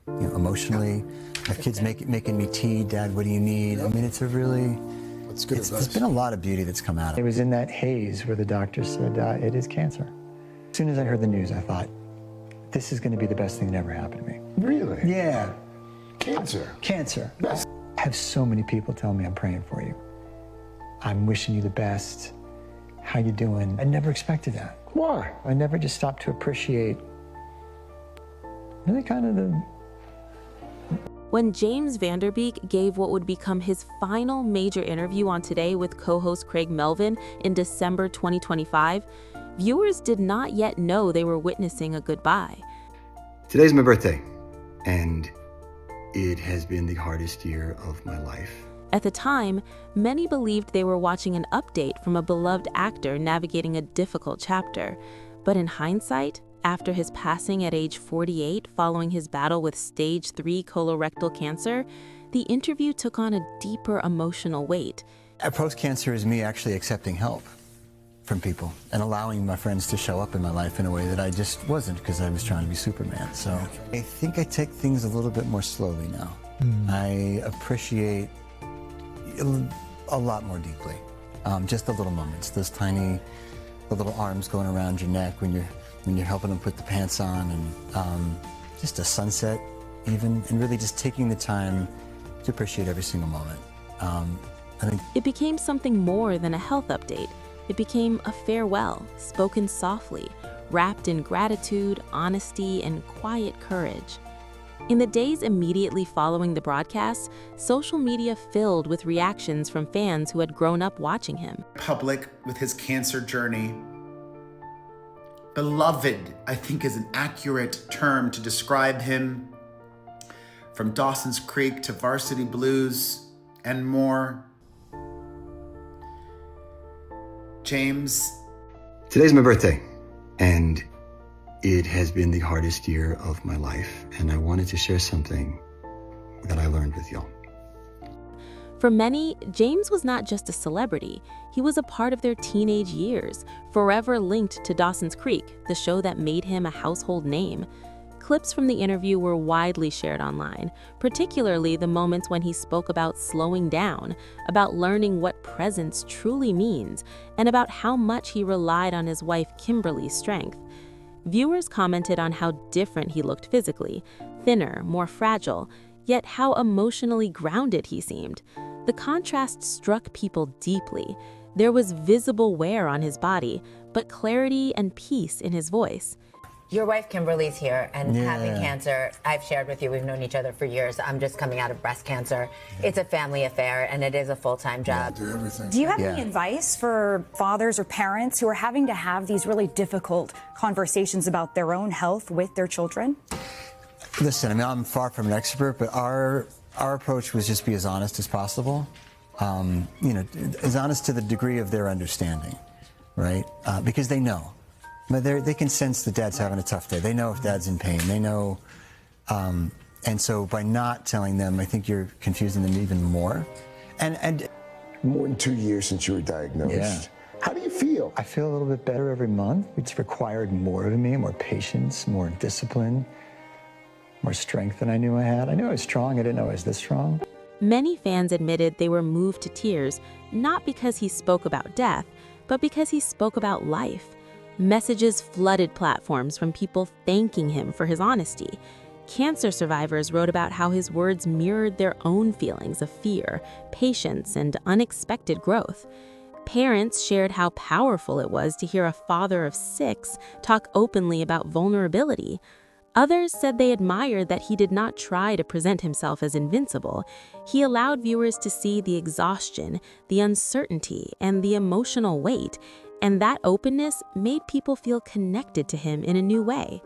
emotionally. My kids making me tea. Dad, what do you need? I mean, there's been a lot of beauty that's come out of it. It was in that haze where the doctor said, it is cancer. As soon as I heard the news, I thought, this is going to be the best thing that ever happened to me. Really? Yeah. Cancer? Cancer. I have so many people tell me I'm praying for you. I'm wishing you the best. How you doing? I never expected that. Why? I never just stopped to appreciate really kind of the... When James Van Der Beek gave what would become his final major interview on Today with co-host Craig Melvin in December 2025, viewers did not yet know they were witnessing a goodbye. Today's my birthday, and it has been the hardest year of my life. At the time, many believed they were watching an update from a beloved actor navigating a difficult chapter. But in hindsight, after his passing at age 48 following his battle with stage 3 colorectal cancer, the interview took on a deeper emotional weight. Post-cancer is me actually accepting help from people and allowing my friends to show up in my life in a way that I just wasn't because I was trying to be Superman. So I think I take things a little bit more slowly now. I appreciate a lot more deeply. Just the little moments, those tiny, the little arms going around your neck when you're helping them put the pants on, and just a sunset even, and really just taking the time to appreciate every single moment. I think it became something more than a health update. It became a farewell, spoken softly, wrapped in gratitude, honesty, and quiet courage. In the days immediately following the broadcast, social media filled with reactions from fans who had grown up watching him. Public with his cancer journey. Beloved, I think, is an accurate term to describe him. From Dawson's Creek to Varsity Blues and more. James. Today's my birthday, and it has been the hardest year of my life, and I wanted to share something that I learned with y'all. For many, James was not just a celebrity. He was a part of their teenage years, forever linked to Dawson's Creek, the show that made him a household name. Clips from the interview were widely shared online, particularly the moments when he spoke about slowing down, about learning what presence truly means, and about how much he relied on his wife Kimberly's strength. Viewers commented on how different he looked physically, thinner, more fragile, yet how emotionally grounded he seemed. The contrast struck people deeply. There was visible wear on his body, but clarity and peace in his voice. Your wife Kimberly's here and having cancer. I've shared with you, we've known each other for years. I'm just coming out of breast cancer. It's a family affair and it is a full-time job. Do you have any advice for fathers or parents who are having to have these really difficult conversations about their own health with their children? Listen, I mean, I'm far from an expert, but our approach was just be as honest as possible. As honest to the degree of their understanding, right? Because they know. But they can sense that dad's having a tough day. They know if dad's in pain. They know. And so by not telling them, I think you're confusing them even more. And more than 2 years since you were diagnosed. Yeah. How do you feel? I feel a little bit better every month. It's required more of me, more patience, more discipline, more strength than I knew I had. I knew I was strong. I didn't know I was this strong. Many fans admitted they were moved to tears, not because he spoke about death, but because he spoke about life. Messages flooded platforms from people thanking him for his honesty. Cancer survivors wrote about how his words mirrored their own feelings of fear, patience, and unexpected growth. Parents shared how powerful it was to hear a father of 6 talk openly about vulnerability. Others said they admired that he did not try to present himself as invincible. He allowed viewers to see the exhaustion, the uncertainty, and the emotional weight, and that openness made people feel connected to him in a new way.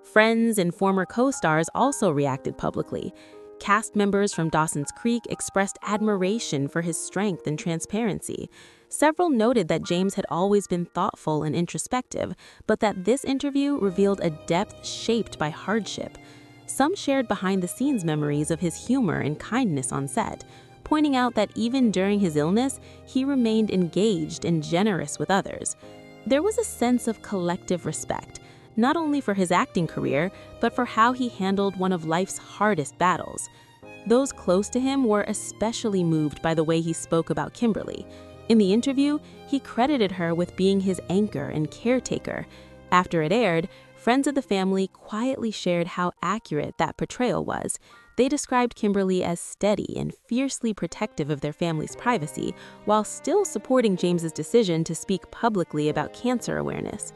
Friends and former co-stars also reacted publicly. Cast members from Dawson's Creek expressed admiration for his strength and transparency. Several noted that James had always been thoughtful and introspective, but that this interview revealed a depth shaped by hardship. Some shared behind-the-scenes memories of his humor and kindness on set, pointing out that even during his illness, he remained engaged and generous with others. There was a sense of collective respect, not only for his acting career, but for how he handled one of life's hardest battles. Those close to him were especially moved by the way he spoke about Kimberly. In the interview, he credited her with being his anchor and caretaker. After it aired, friends of the family quietly shared how accurate that portrayal was. They described Kimberly as steady and fiercely protective of their family's privacy, while still supporting James's decision to speak publicly about cancer awareness.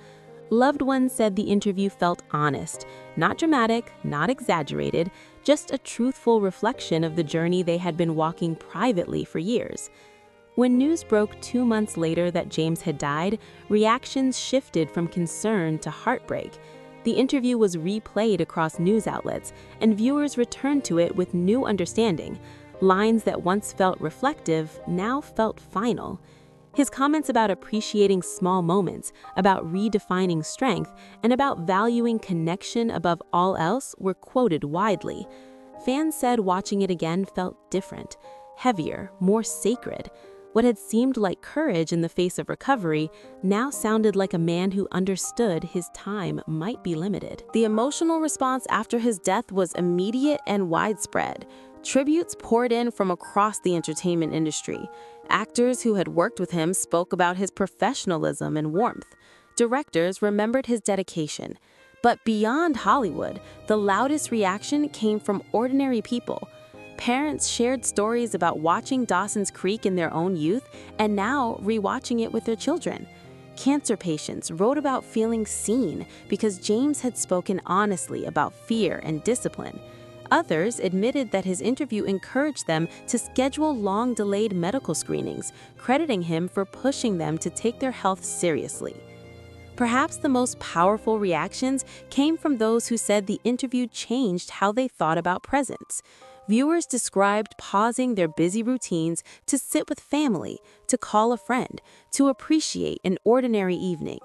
Loved ones said the interview felt honest, not dramatic, not exaggerated, just a truthful reflection of the journey they had been walking privately for years. When news broke 2 months later that James had died, reactions shifted from concern to heartbreak. The interview was replayed across news outlets, and viewers returned to it with new understanding. Lines that once felt reflective now felt final. His comments about appreciating small moments, about redefining strength, and about valuing connection above all else were quoted widely. Fans said watching it again felt different, heavier, more sacred. What had seemed like courage in the face of recovery now sounded like a man who understood his time might be limited. The emotional response after his death was immediate and widespread. Tributes poured in from across the entertainment industry. Actors who had worked with him spoke about his professionalism and warmth. Directors remembered his dedication. But beyond Hollywood, the loudest reaction came from ordinary people. Parents shared stories about watching Dawson's Creek in their own youth and now rewatching it with their children. Cancer patients wrote about feeling seen because James had spoken honestly about fear and discipline. Others admitted that his interview encouraged them to schedule long-delayed medical screenings, crediting him for pushing them to take their health seriously. Perhaps the most powerful reactions came from those who said the interview changed how they thought about presence. Viewers described pausing their busy routines to sit with family, to call a friend, to appreciate an ordinary evening.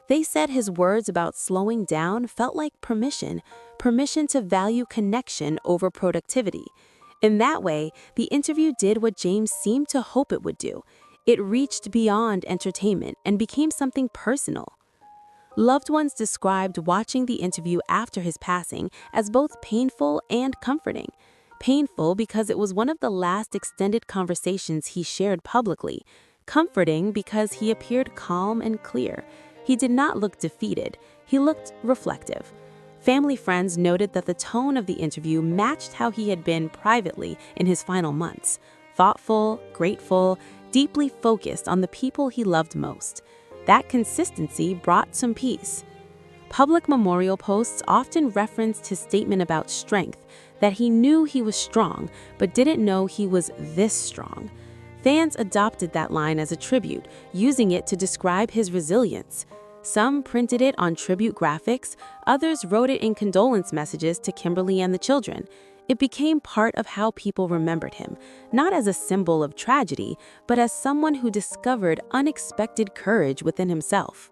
They said his words about slowing down felt like permission to value connection over productivity. In that way, the interview did what James seemed to hope it would do. It reached beyond entertainment and became something personal. Loved ones described watching the interview after his passing as both painful and comforting. Painful because it was one of the last extended conversations he shared publicly. Comforting because he appeared calm and clear. He did not look defeated. He looked reflective. Family friends noted that the tone of the interview matched how he had been privately in his final months. Thoughtful, grateful, deeply focused on the people he loved most. That consistency brought some peace. Public memorial posts often referenced his statement about strength, that he knew he was strong, but didn't know he was this strong. Fans adopted that line as a tribute, using it to describe his resilience. Some printed it on tribute graphics, others wrote it in condolence messages to Kimberly and the children. It became part of how people remembered him, not as a symbol of tragedy, but as someone who discovered unexpected courage within himself.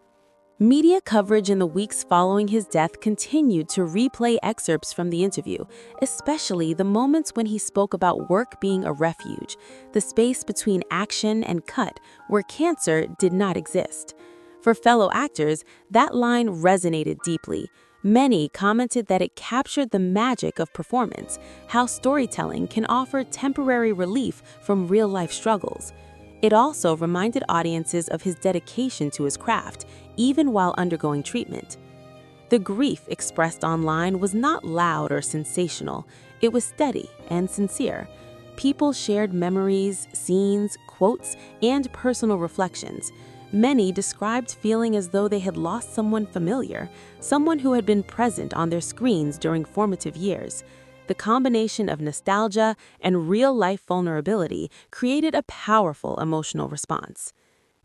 Media coverage in the weeks following his death continued to replay excerpts from the interview, especially the moments when he spoke about work being a refuge, the space between action and cut, where cancer did not exist. For fellow actors, that line resonated deeply. Many commented that it captured the magic of performance, how storytelling can offer temporary relief from real-life struggles. It also reminded audiences of his dedication to his craft, even while undergoing treatment. The grief expressed online was not loud or sensational. It was steady and sincere. People shared memories, scenes, quotes, and personal reflections. Many described feeling as though they had lost someone familiar, someone who had been present on their screens during formative years. The combination of nostalgia and real-life vulnerability created a powerful emotional response.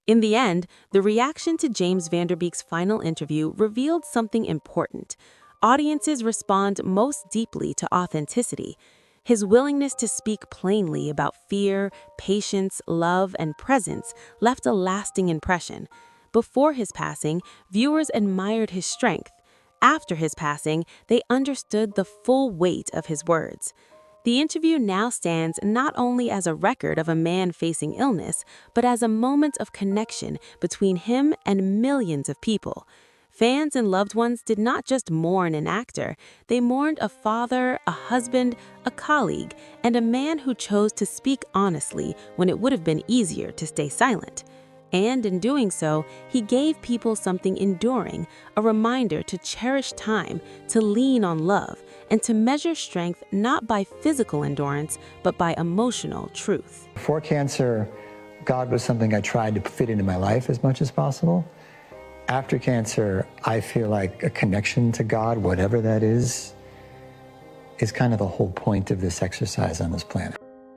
In the end, the reaction to James Van Der Beek's final interview revealed something important. Audiences respond most deeply to authenticity. His willingness to speak plainly about fear, patience, love, and presence left a lasting impression. Before his passing, viewers admired his strength. After his passing, they understood the full weight of his words. The interview now stands not only as a record of a man facing illness, but as a moment of connection between him and millions of people. Fans and loved ones did not just mourn an actor, they mourned a father, a husband, a colleague, and a man who chose to speak honestly when it would have been easier to stay silent. And in doing so, he gave people something enduring, a reminder to cherish time, to lean on love, and to measure strength not by physical endurance, but by emotional truth. Before cancer, God was something I tried to fit into my life as much as possible. After cancer, I feel like a connection to God, whatever that is kind of the whole point of this exercise on this planet.